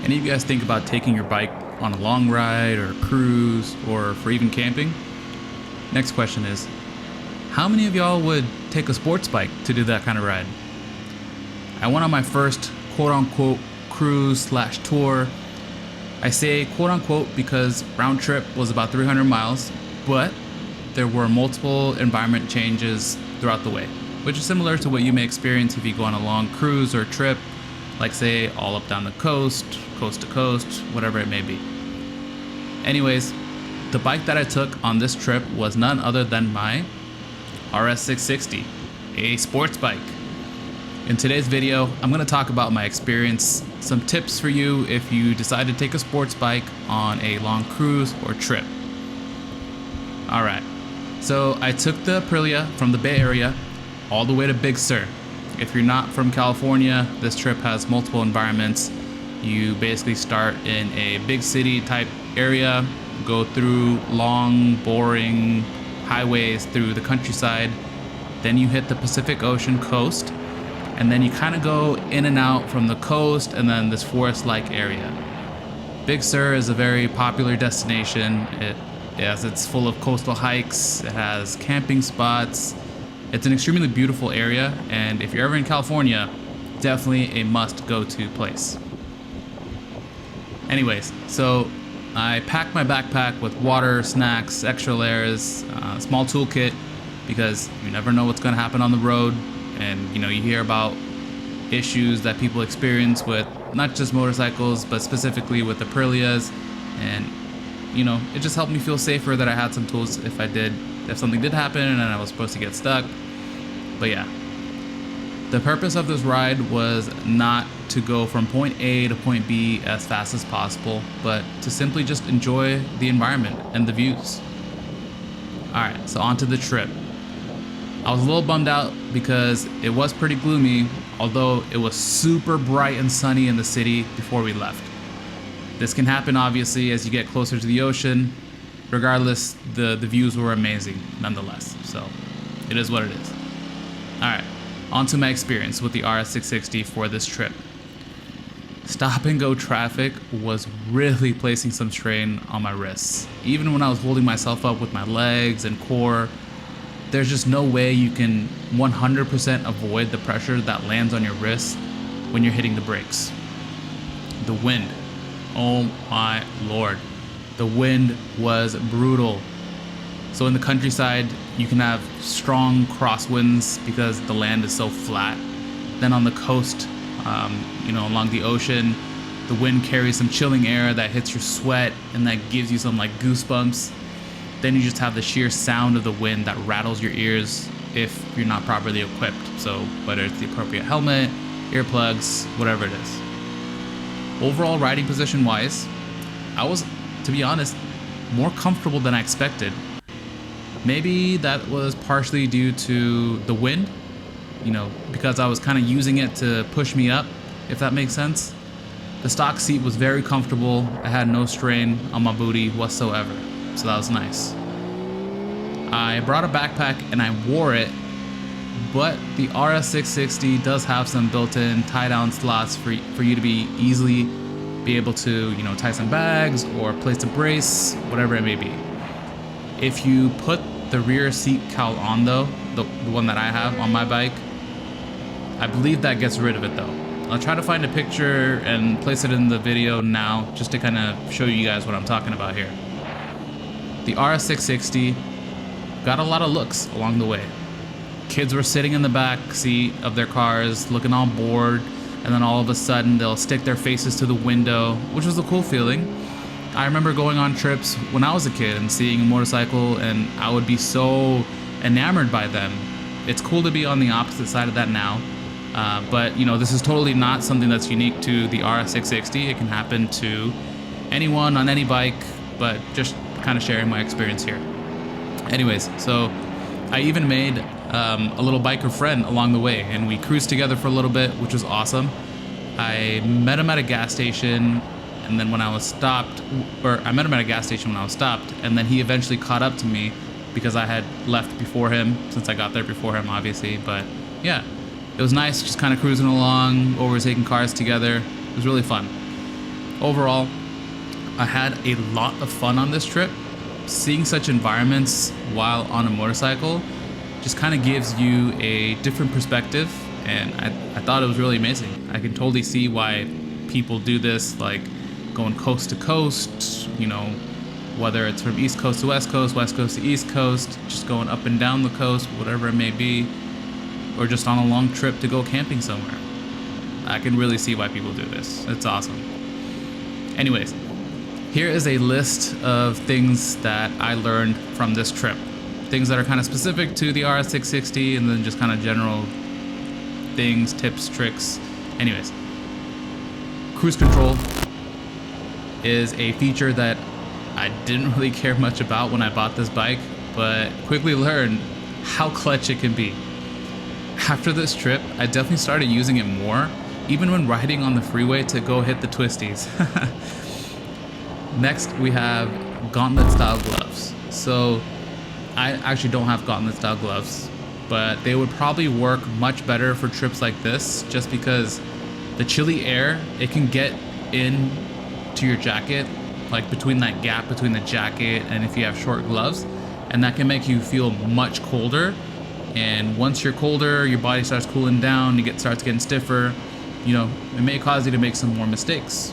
Any of you guys think about taking your bike on a long ride or a cruise or for even camping? Next question is, how many of y'all would take a sports bike to do that kind of ride? I went on my first quote-unquote cruise/tour. I say quote-unquote because round trip was about 300 miles, but there were multiple environment changes throughout the way, which is similar to what you may experience if you go on a long cruise or trip, like say all up down the coast, coast to coast, whatever it may be. Anyways, the bike that I took on this trip was none other than my RS 660, a sports bike. In today's video, I'm going to talk about my experience, some tips for you if you decide to take a sports bike on a long cruise or trip. Alright, so I took the Aprilia from the Bay Area all the way to Big Sur. If you're not from California, this trip has multiple environments. You basically start in a big city type area, go through long, boring highways through the countryside, then you hit the Pacific Ocean coast, and then you kind of go in and out from the coast and then this forest-like area. Big Sur is a very popular destination. It's full of coastal hikes, it has camping spots. It's an extremely beautiful area, and if you're ever in California, definitely a must-go-to place. Anyways, so I packed my backpack with water, snacks, extra layers, small toolkit, because you never know what's going to happen on the road. And you hear about issues that people experience with not just motorcycles, but specifically with Aprilias. And it just helped me feel safer that I had some tools if something did happen and I was supposed to get stuck. But yeah, the purpose of this ride was not to go from point A to point B as fast as possible, but to simply just enjoy the environment and the views. Alright, so on to the trip. I was a little bummed out because it was pretty gloomy, although it was super bright and sunny in the city before we left. This can happen obviously as you get closer to the ocean. Regardless, the views were amazing nonetheless, so it is what it is. Alright, on to my experience with the RS 660 for this trip. Stop and go traffic was really placing some strain on my wrists. Even when I was holding myself up with my legs and core, there's just no way you can 100% avoid the pressure that lands on your wrists when you're hitting the brakes. The wind, oh my lord. The wind was brutal. So in the countryside, you can have strong crosswinds because the land is so flat. Then on the coast, along the ocean, the wind carries some chilling air that hits your sweat and that gives you some goosebumps. Then you just have the sheer sound of the wind that rattles your ears if you're not properly equipped. So whether it's the appropriate helmet, earplugs, whatever it is. Overall riding position wise, I was, to be honest, more comfortable than I expected. Maybe that was partially due to the wind, because I was kind of using it to push me up, if that makes sense. The stock seat was very comfortable. I had no strain on my booty whatsoever, so that was nice. I brought a backpack and I wore it, but the RS 660 does have some built-in tie-down slots for you to easily be able to, tie some bags or place a brace, whatever it may be. If you put the rear seat cowl on though, the one that I have on my bike, I believe that gets rid of it though. I'll try to find a picture and place it in the video now just to kind of show you guys what I'm talking about here. The RS 660 got a lot of looks along the way. Kids were sitting in the back seat of their cars looking all bored, and then all of a sudden they'll stick their faces to the window, which was a cool feeling. I remember going on trips when I was a kid and seeing a motorcycle and I would be so enamored by them. It's cool to be on the opposite side of that now, but this is totally not something that's unique to the RS 660. It can happen to anyone on any bike, but just kind of sharing my experience here. Anyways, so I even made a little biker friend along the way, and we cruised together for a little bit, which was awesome. I met him at a gas station, and then when I was stopped, and then he eventually caught up to me because I had left before him, since I got there before him, obviously. But yeah, it was nice just kind of cruising along, overtaking cars together. It was really fun. Overall, I had a lot of fun on this trip. Seeing such environments while on a motorcycle just kind of gives you a different perspective, and I thought it was really amazing. I can totally see why people do this, like going coast to coast, you know, whether it's from East Coast to West Coast to East Coast, just going up and down the coast, whatever it may be, or just on a long trip to go camping somewhere. I can really see why people do this. It's awesome. Anyways, here is a list of things that I learned from this trip. Things that are kind of specific to the RS660, and then just kind of general things, tips, tricks. Anyways, cruise control is a feature that I didn't really care much about when I bought this bike, but quickly learned how clutch it can be. After this trip, I definitely started using it more, even when riding on the freeway to go hit the twisties. Next, we have gauntlet style gloves. So I actually don't have gauntlet style gloves, but they would probably work much better for trips like this, just because the chilly air, it can get in to your jacket, like between that gap between the jacket and if you have short gloves, and that can make you feel much colder. And once you're colder, your body starts cooling down, starts getting stiffer, you know, it may cause you to make some more mistakes.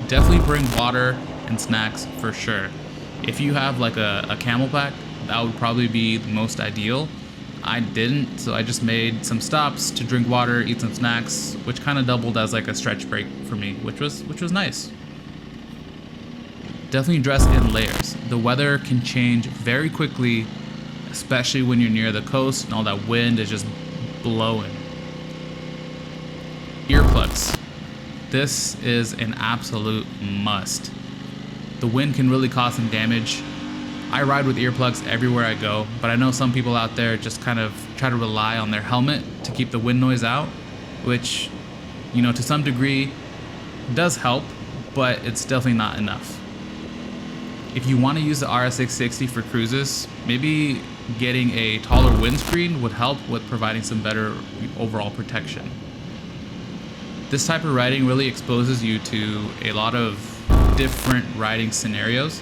Definitely bring water and snacks for sure. If you have like a camelback, that would probably be the most ideal. I didn't, so I just made some stops to drink water, eat some snacks, which kind of doubled as like a stretch break for me, which was nice. Definitely dress in layers. The weather can change very quickly, especially when you're near the coast and all that wind is just blowing. Earplugs. This is an absolute must. The wind can really cause some damage. I ride with earplugs everywhere I go, but I know some people out there just kind of try to rely on their helmet to keep the wind noise out, which, you know, to some degree does help, but it's definitely not enough. If you want to use the RS660 for cruises, maybe getting a taller windscreen would help with providing some better overall protection. This type of riding really exposes you to a lot of different riding scenarios,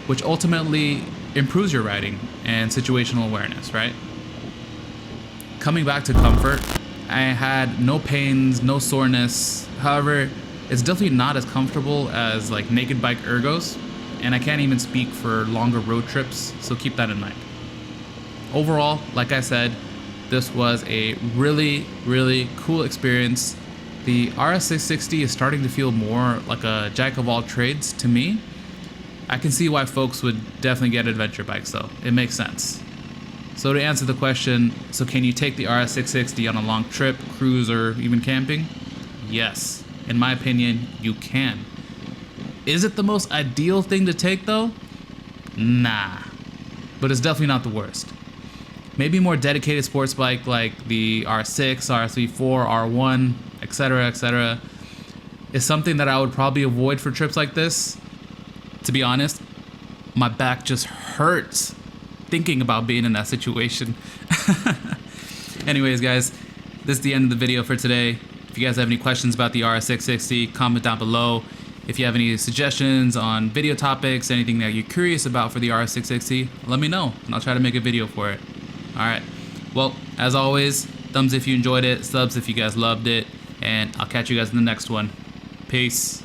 which ultimately improves your riding and situational awareness, right? Coming back to comfort, I had no pains, no soreness. However, it's definitely not as comfortable as like naked bike ergos, and I can't even speak for longer road trips, so keep that in mind. Overall, like I said, this was a really, really cool experience. The RS660 is starting to feel more like a jack of all trades to me. I can see why folks would definitely get adventure bikes though. It makes sense. So to answer the question, so can you take the RS660 on a long trip, cruise, or even camping? Yes, in my opinion, you can. Is it the most ideal thing to take though? Nah, but it's definitely not the worst. Maybe a more dedicated sports bike like the R6, R34, R1, etc., is something that I would probably avoid for trips like this. To be honest, my back just hurts thinking about being in that situation. Anyways, guys, this is the end of the video for today. If you guys have any questions about the RS660, comment down below. If you have any suggestions on video topics, anything that you're curious about for the RS660, let me know, and I'll try to make a video for it. Alright, well, as always, thumbs if you enjoyed it, subs if you guys loved it, and I'll catch you guys in the next one. Peace.